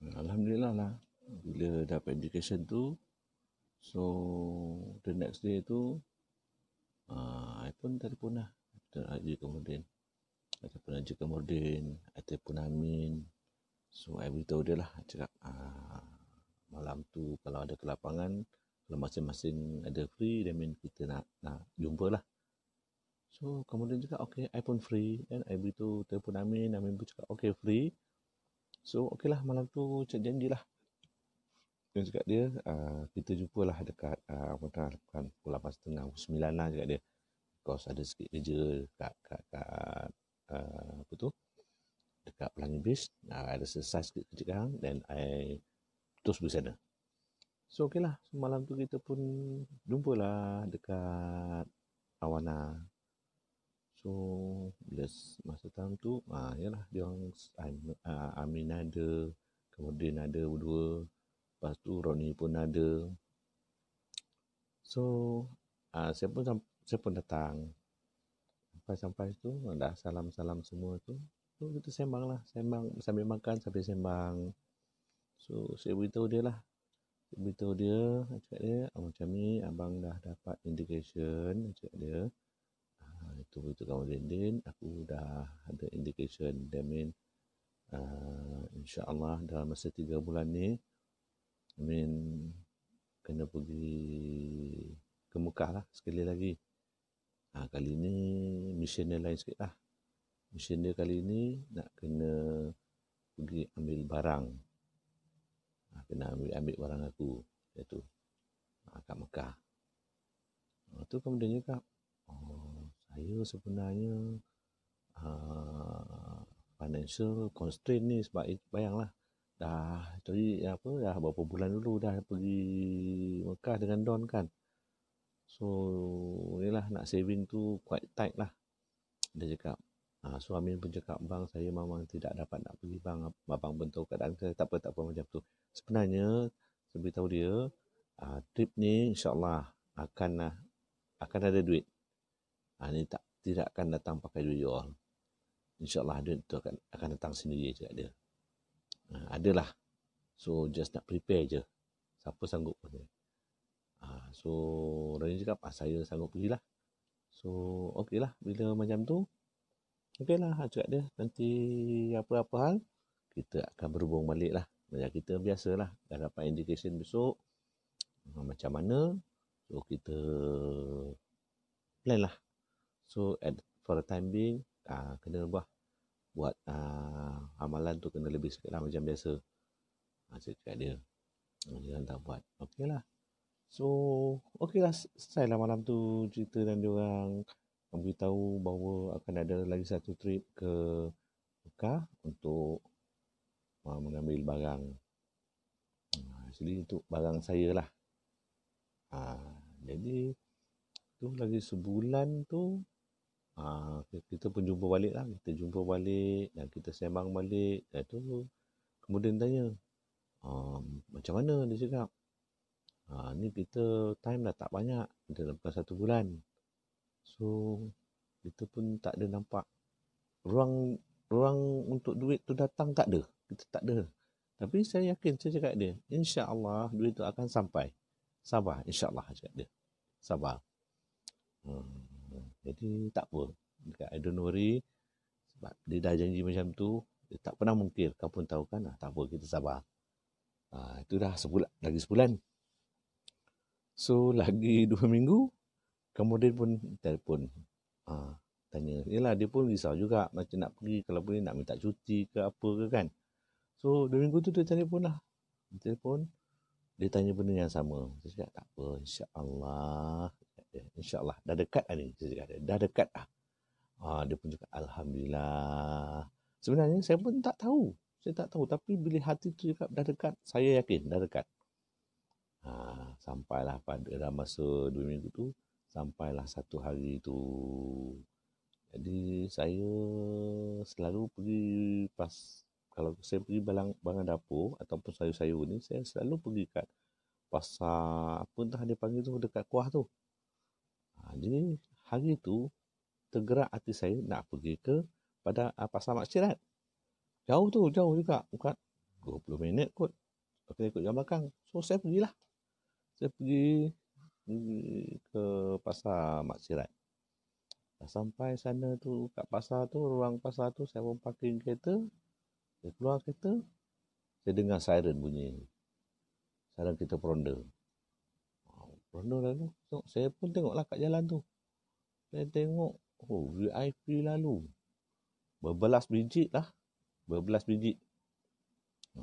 Alhamdulillah lah. Bila dapat indication tu. So the next day tu. I pun telefon lah. Haji Kamordin. Ataupun Haji Kamordin. Ataupun Amin. So I beritahu dia lah. Cakap malam tu kalau ada kelapangan. Kalau masing-masing ada free. That mean kita nak jumpa lah. So kemudian cakap okay, I pun free. Dan I beritahu telefon Amin. Amin pun cakap okay, free. So okay lah, malam tu cak janji lah. Dia cakap dia kita jumpalah dekat bukan pukul 8.30, 9 lah cakap dia. Because ada sikit kerja kat apa tu, dekat Pelangi Beach. Ada selesai sikit kerja sekarang. Dan I terus pergi sana. So okay lah, so, malam tu kita pun jumpalah dekat Awana. So bila masa time tu yalah dia orang Amin ada, kemudian ada berdua, lepas tu Roni pun ada. So saya pun datang. Sampai tu dah salam-salam semua tu. So kita sembang sambil makan, sambil sembang. So saya beritahu dia lah. Cakap dia macam ni abang dah dapat indication, cakap dia. Itu kawan Din, aku dah ada indication. That mean insya-Allah dalam masa 3 bulan ni kena pergi ke Mekah lah sekali lagi. Kali ni mission dia lain sikit lah. Mission dia kali ni nak kena pergi ambil barang. Kena ambil barang aku. Iaitu kat Mekah. Tu kemudian cakap, saya sebenarnya financial constraint ni sebab bayanglah dah berapa bulan dulu dah pergi Mekah dengan Don kan. So inilah nak saving tu quite tight lah. Dia cakap so Amin pun cakap, bang saya memang tidak dapat nak pergi bang. Abang pun tahu keadaan saya. Tak apa macam tu. Sebenarnya saya beritahu dia trip ni insyaAllah akan ada duit. Ni tidak akan datang pakai duit you all. InsyaAllah duit tu akan datang sendiri je dia. Adalah. So just nak prepare je. Siapa sanggup pun. So Rani cakap saya sanggup pergilah. So okey lah. Bila macam tu, okey lah cakap dia. Nanti apa-apa hal kita akan berhubung balik lah. Macam kita biasalah. Dah dapat indication besok macam mana. So kita plan lah. So for the time being kena buat amalan tu kena lebih sikit lah macam biasa. Cakap dia. Dia tak buat. Okey lah. So, okeylah, selesai lah malam tu cerita, dan diorang memberitahu bahawa akan ada lagi satu trip ke Mekah untuk mengambil barang. Jadi untuk barang saya lah. Jadi tu lagi sebulan tu kita pun jumpa balik lah. Kita jumpa balik dan kita sembang balik. Dan tu kemudian tanya, macam mana, dia cakap. Ni kita time dah tak banyak, kita bukan 1 bulan. So kita pun tak ada nampak ruang untuk duit tu datang, tak ada. Kita tak ada. Tapi saya yakin, saya cakap dia, insya-Allah duit tu akan sampai. Sabar, insya-Allah, cakap dia. Sabar. Jadi tak apa. Dekat I don't worry. Sebab dia dah janji macam tu, dia tak pernah mungkir. Kau pun tahu kan, tak apa, kita sabar. Itu dah sebulan, lagi sebulan. So lagi 2 minggu, kemudian pun telefon. Tanya. Yelah, dia pun risau juga macam nak pergi, kalau boleh nak minta cuti ke apa ke kan. So 2 minggu tu dia telefon lah. Dia tanya benda yang sama. Saya cakap tak apa, insya-Allah. InsyaAllah, dah dekat lah ni. Saya cakap, dah dekat lah. Dia pun cakap, Alhamdulillah. Sebenarnya saya pun tak tahu. Saya tak tahu. Tapi bila hati tu cakap dah dekat, saya yakin dah dekat. Sampailah pada dalam masa 2 minggu tu, sampailah satu hari tu. Jadi saya selalu pergi kalau saya pergi barang dapur ataupun sayur-sayur ni, saya selalu pergi kat pasar, apa entah dia panggil tu, dekat Kuah tu. Jadi hari tu tergerak hati saya nak pergi pada pasar Mak Cirat. Jauh juga, bukan 20 minit kot. Aku ikut jalan belakang. So saya pergilah. Saya pergi ke pasar Mak Cirat. Dah sampai sana tu, kat pasar tu, ruang pasar tu, saya pun parking kereta. Saya keluar kereta, saya dengar siren bunyi. Siren kita peronda. Peronda lalu. So, saya pun tengoklah kat jalan tu. Saya tengok, VIP lalu. Berbelas biji lah.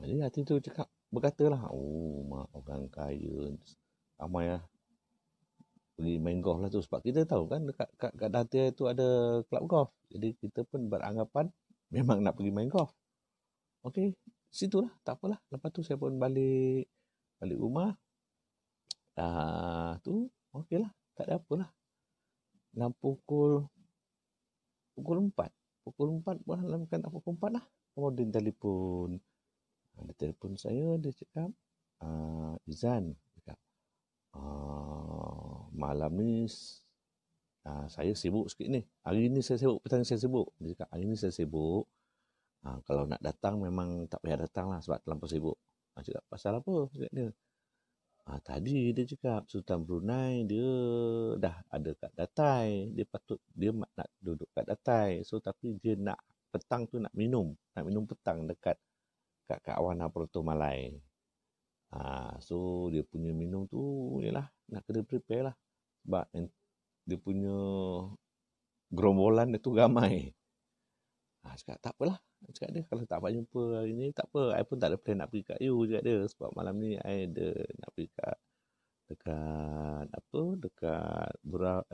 Jadi hati tu berkatalah, mak orang kaya. Ramai lah. Pergi main golf lah tu. Sebab kita tahu kan dekat Datia tu ada club golf. Jadi kita pun beranggapan memang nak pergi main golf. Okey, situlah, tak apalah. Lepas tu saya pun balik rumah. Tu okeylah, tak ada apalah. Dalam pukul 4. Pukul 4 bukan tak pukul 4 lah. Kemudian telefon. Dia telefon saya, dia cakap, Izan, cakap, malam ni saya sibuk sikit ni. Hari ni saya sibuk, petang saya sibuk. Dia cakap, hari ni saya sibuk. Kalau nak datang memang tak payah datang lah sebab terlampau sibuk. Cakap, pasal apa? Cakap dia. Tadi dia cakap Sultan Brunei dia dah ada kat Datai. Dia nak duduk kat Datai. So tapi dia nak petang tu nak minum petang dekat kat Awana Proto Malai. So dia punya minum tu ialah nak kena prepare lah. Sebab dia punya gerombolan dia tu ramai. Cakap tak apalah. Cakap dia, kalau tak dapat jumpa hari ni, tak apa. I pun tak ada plan nak pergi kat you, cakap dia. Sebab malam ni I ada nak pergi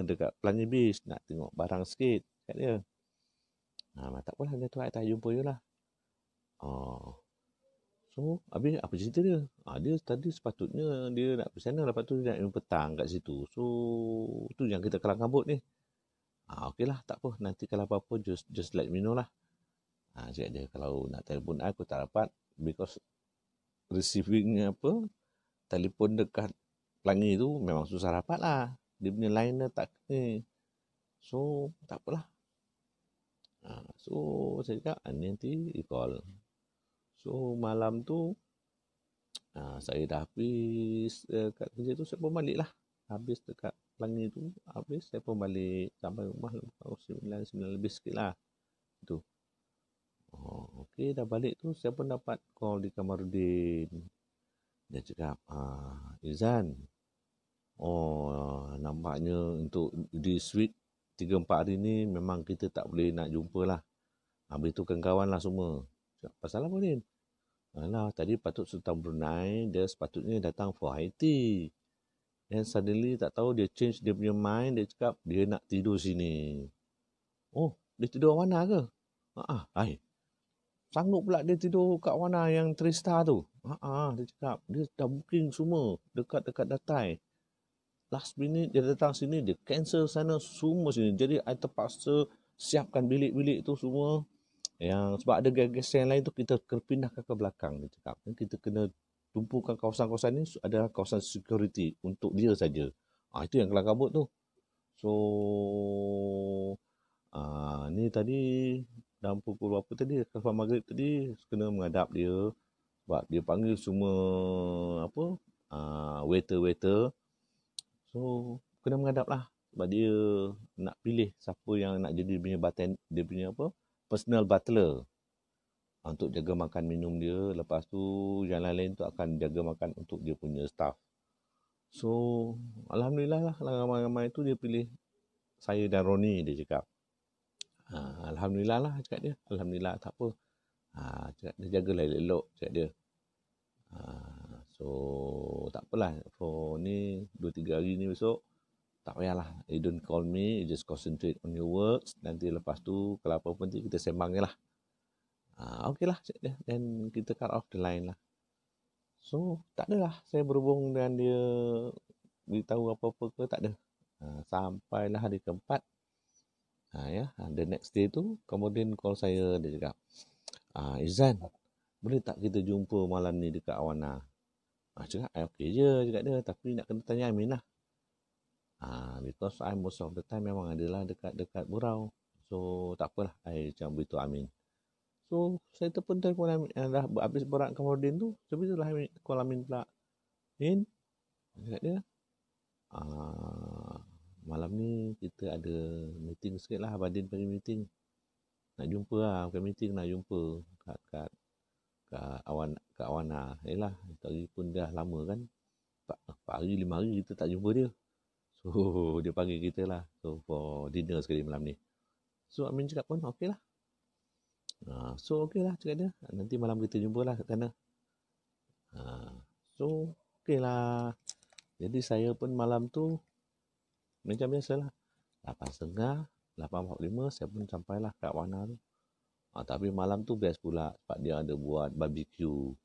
dekat Pelangi Beach, nak tengok barang sikit, cakap dia. Tak apalah, dia tu I tak jumpa you lah. So, habis apa cerita dia? Dia tadi sepatutnya dia nak pergi sana, lepas tu dia nak minum petang kat situ. So, tu yang kita kelang kabut ni. Okeylah, tak apa. Nanti kalau apa-apa, just let me know lah. Cakap dia, kalau nak telefon aku tak dapat, because receiving telefon dekat Pelangi tu memang susah dapat lah. Dia punya line tak ni. So, tak apalah. So, saya cakap, nanti call. So, malam tu, saya dah habis kat kerja tu, saya pun balik lah. Habis dekat Pelangi tu, saya pun balik sampai rumah 9 lebih sikit lah. Tu. Okey, dah balik tu, saya pun dapat call di Kamarudin. Dia cakap, Izan, nampaknya untuk di suite 3-4 hari ni memang kita tak boleh nak jumpa lah. Habis tu kawan-kawan lah semua. Cakap, pasal apa ni? Alah, tadi patut Sultan Brunei, dia sepatutnya datang for high tea. Then suddenly tak tahu dia change dia punya mind, dia cakap dia nak tidur sini. Oh, dia tidur Awana ke? Hai. Sanggup pula dia tidur kat Awana yang 3 star tu. Dia cakap dia dah booking semua dekat-dekat Datai. Last minute dia datang sini, dia cancel sana semua sini. Jadi I terpaksa siapkan bilik-bilik tu semua. Yang sebab ada guest yang lain tu kita kena pindahkan ke belakang, dia cakap. Kita kena tumpukan kawasan-kawasan ni adalah kawasan security untuk dia saja. Itu yang kelam kabut tu. So ni tadi dalam pukul berapa tadi, lepas maghrib tadi kena menghadap dia sebab dia panggil semua apa waiter. So kena menghadap lah sebab dia nak pilih siapa yang nak jadi dia punya dia punya apa personal butler untuk jaga makan minum dia. Lepas tu yang lain-lain tu akan jaga makan untuk dia punya staff. So alhamdulillah lah, ramai-ramai tu dia pilih saya dan Roni, dia cakap. Alhamdulillah lah, cakap dia. Alhamdulillah, tak apa. Cakap dia jagalah elok, cakap dia. So tak apalah, for ni 2-3 hari ni besok tak payahlah, you don't call me, you just concentrate on your works. Nanti lepas tu kalau apa-apa nanti kita sembang je lah. Okay lah, cakap dia. Then kita cut off the line lah. So tak adalah saya berhubung dengan dia, beritahu apa-apa ke, tak ada. Sampailah hari keempat, the next day tu kemudian call saya, dia cakap, Izan, boleh tak kita jumpa malam ni dekat Awana? Cakap, okey je, cakap dia. Tapi nak kena tanya Amin lah. Because I most of the time memang adalah dekat Burau. So tak apalah, I macam beritahu Amin. So saya telefon Amin, dah habis berat Kamarudin tu. So itulah call Amin pula. Min, cakap dia, malam ni kita ada meeting sikit lah. Badin pergi meeting. Nak jumpa lah, bukan meeting, nak jumpa kat Awana. Yelah, tadi pun dah lama kan. 4 hari, 5 hari kita tak jumpa dia. So dia panggil kita lah. So for dinner sekali malam ni. So Amin cakap pun okey lah. So okey lah, cakap dia. Nanti malam kita jumpa lah kat sana. So okey lah. Jadi saya pun malam tu macam biasalah. 8.30, 8.45 saya pun sampailah kat Awana tu. Tapi malam tu best pula sebab dia ada buat barbecue.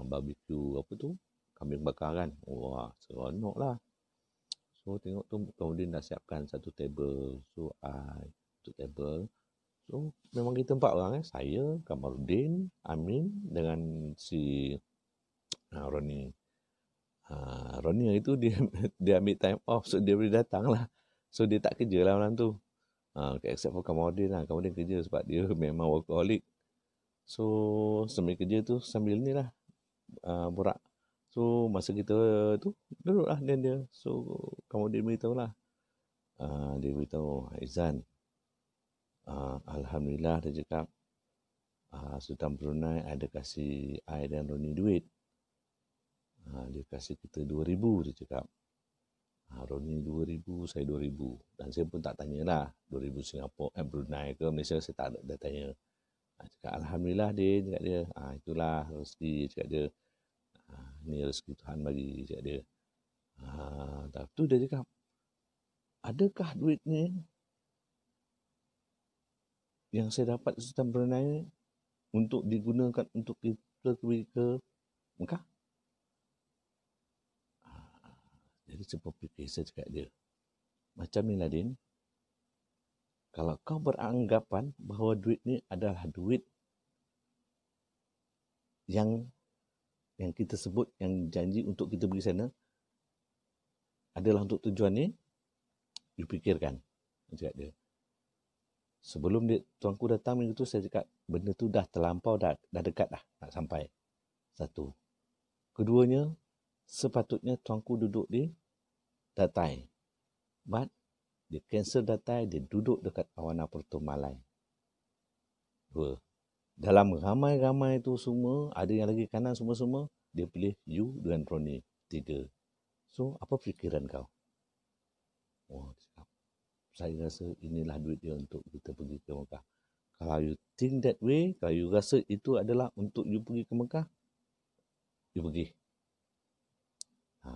Barbecue apa tu? Kambing bakar kan. Wah, seronok lah. So tengok tu kemudian dah siapkan satu table. So satu table. So memang kita 4 orang Saya, Kamarudin, Amin dengan si Roni. Roni hari tu dia ambil time off, so dia boleh datang lah. So dia tak kerja lah malam tu. Except for Kamarudin lah. Kamarudin kerja sebab dia memang workaholic. So sambil kerja tu sambil ni lah borak. So masa kita tu duduk lah dia. So Kamarudin beritahu lah. Dia beritahu, Izan, Alhamdulillah, dia cakap, Sultan Brunei ada kasih I dan Roni duit. Dia kasih kita 2,000, dia cakap. Roni 2,000, saya 2,000. Dan saya pun tak tanyalah 2,000 Singapura, Brunei ke Malaysia, saya tak ada tanya. Cakap, Alhamdulillah dia, cakap dia. Itulah rezeki, cakap dia. Ni rezeki Tuhan bagi, cakap dia. Tapi tu dia cakap, adakah duit ni yang saya dapat Sultan Brunei untuk digunakan untuk kita pergi ke Mekah? Jadi sebab fikir saya cakap dia, macam ni lah Din, kalau kau beranggapan bahawa duit ni adalah duit yang kita sebut, yang janji untuk kita pergi sana, adalah untuk tujuan ni, you fikirkan, cakap dia. Sebelum tuanku datang minggu tu, saya cakap benda tu dah terlampau, dah dekat dah nak sampai. Satu. Keduanya, sepatutnya tuanku duduk di Datai. But dia cancel Datai, dia duduk dekat Awana Puerto Malai. 2. Dalam ramai-ramai tu semua, ada yang lagi kanan semua-semua, dia pilih you dengan Roni. 3. So, apa fikiran kau? Saya rasa inilah duit dia untuk kita pergi ke Mekah. Kalau you think that way, kalau you rasa itu adalah untuk you pergi ke Mekah, you pergi.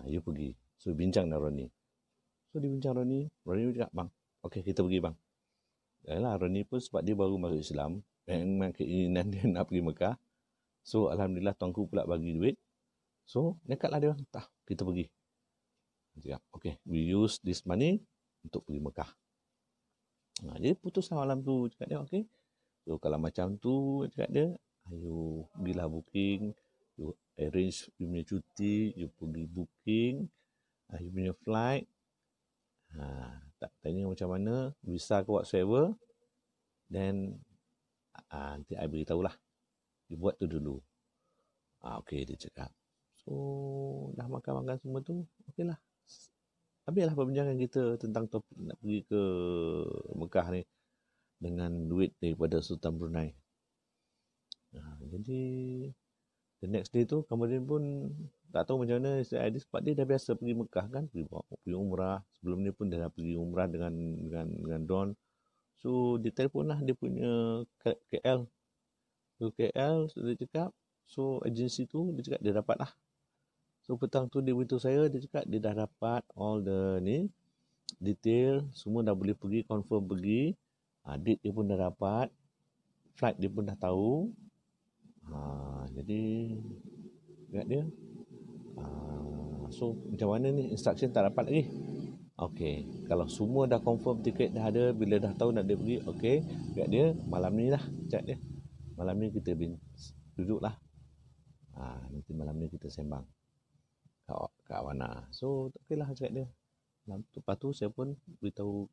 You pergi. So bincang dengan Roni. So dia bincang Roni cakap, bang, okey kita pergi bang. Yalah, Roni pun sebab dia baru masuk Islam, memang keinginan dia nak pergi Mekah. So alhamdulillah tuanku pula bagi duit. So nekatlah dia, bang, kita pergi. Dia cakap, okey, we use this money untuk pergi Mekah. Dia putuslah malam tu, cakap dia, okey. So kalau macam tu, cakap dia, you pergilah booking, you arrange you punya cuti, you pergi booking, you punya flight, tak tanya macam mana, visa ke whatsoever, then nanti I beritahulah, you buat tu dulu. Okey, dia cakap. So dah makan-makan semua tu, okeylah. Habislah perbincangan kita tentang topik nak pergi ke Mekah ni dengan duit daripada Sultan Brunei. Jadi the next day tu kemudian pun tak tahu macam mana sebab dia dah biasa pergi Mekah kan, pergi umrah. Sebelum ni pun dia dah pergi umrah dengan Don. So dia telefon lah dia punya KL. So KL so dia cakap, so agensi tu dia cakap dia dapat lah. So petang tu dia beritahu saya, dia cakap dia dah dapat all the ni detail, semua dah boleh pergi, confirm pergi. Date dia pun dah dapat, flight dia pun dah tahu. Jadi ingat dia, so macam mana ni, instruction tak dapat lagi. Okey, kalau semua dah confirm, tiket dah ada, bila dah tahu nak dia pergi, okey, ingat dia, malam ni lah, cakap dia, malam ni kita duduklah. Nanti malam ni kita sembang kat Awana. So okeylah, cakap dia. Lepas tu saya pun beritahu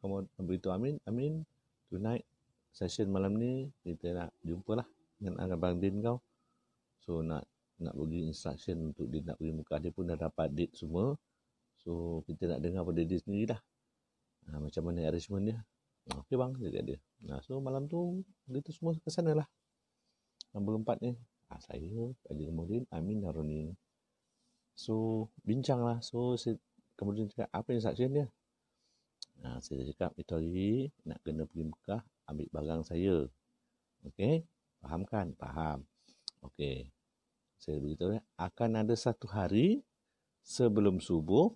Amin, tonight session malam ni kita nak jumpa lah dengan Abang Din kau. So nak bagi instruction untuk dia nak pergi Mekah. Dia pun dah dapat date semua. So kita nak dengar pada dia sendiri lah, macam mana arrangement dia. Okey bang, dia kata dia. So malam tu kita semua ke sana lah, berempat ni. Saya, Haji Kemudian, Amin dan Roni. So bincang lah. So saya kemudian cakap, apa instruction dia? Saya cakap, itu hari nak kena pergi Mekah, ambil barang saya. Okey, faham kan? Faham. Okey, saya beritahu, akan ada satu hari sebelum subuh,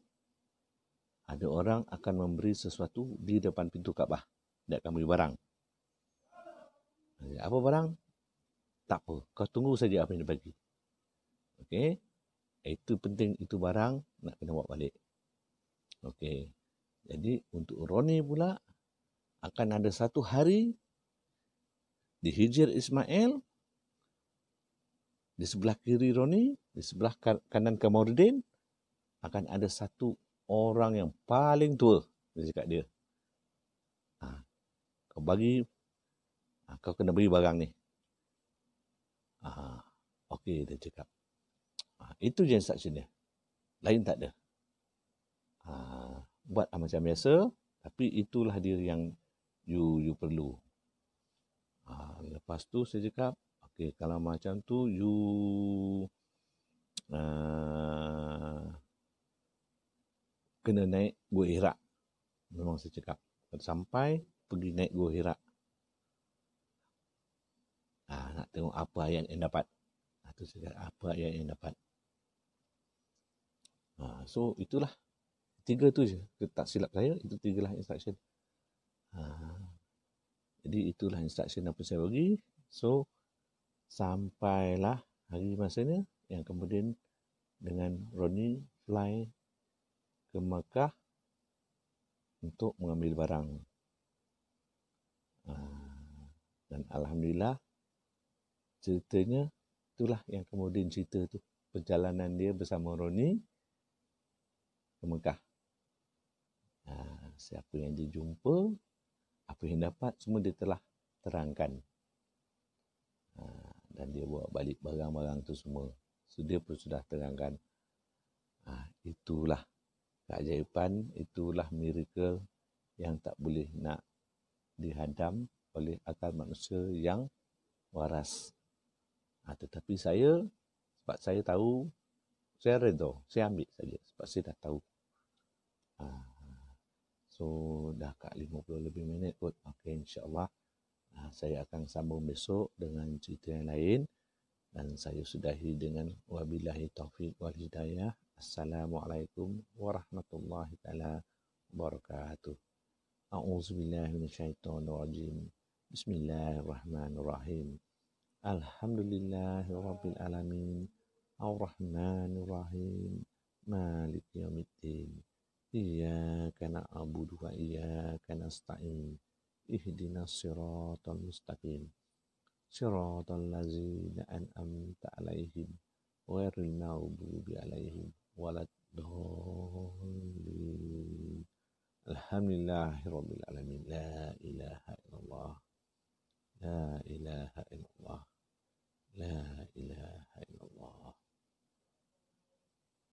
ada orang akan memberi sesuatu di depan pintu Kaabah. Dia akan beri barang. Apa barang? Tak apa, kau tunggu saja apa yang dia bagi. Okey, itu penting, itu barang nak kena bawa balik. Okey, jadi untuk Roni pula, akan ada satu hari di Hijr Ismail, di sebelah kiri Roni, di sebelah kanan Kamarudin, akan ada satu orang yang paling tua. Dia cakap dia, kau bagi, kau kena beri barang ni. Okey, dia cakap. Itu je instruction dia. Lain tak ada. Buat macam biasa, tapi itulah dia yang you perlu. Lepas tu saya cakap, okey, kalau macam tu you kena naik Gua Hira. Memang saya cakap, sampai pergi naik Gua Hira. Nak tengok apa ayat yang dapat. Tu saya cakap, apa ayat yang dapat. So itulah, 3 tu je. Tak silap saya, itu 3 lah instruction. Jadi itulah instruction apa saya bagi. So sampailah hari masanya yang kemudian dengan Roni fly ke Mekah untuk mengambil barang. Dan alhamdulillah, ceritanya itulah yang kemudian cerita tu, perjalanan dia bersama Roni ke Mekah. Siapa yang dia jumpa, apa yang dapat, semua dia telah terangkan. Dan dia bawa balik barang-barang tu semua. So dia pun sudah terangkan. Itulah keajaiban, itulah miracle yang tak boleh nak dihadam oleh akal manusia yang waras. Tetapi saya, sebab saya tahu, saya redha, saya ambil saja sebab saya dah tahu. So dah kat 50 lebih minit kot. Okey, insya-Allah saya akan sambung besok dengan cerita yang lain, dan saya sudahi dengan wabillahi taufiq wal hidayah. Assalamualaikum warahmatullahi taala wabarakatuh. A'udzubillahi minasyaitonirrajim. Bismillahirrahmanirrahim. Alhamdulillahirabbil alamin. Ar-Rahmanir-Rahim. Maliki yaumiddin. Iyyaka na'budu wa iyyaka nasta'in. Ihdinas siratal mustaqim. Siratal ladzina an'amta 'alaihim ghairil maghdubi 'alaihim waladdallin. Alhamdulillahirabbil alamin. La ilaha illallah. La ilaha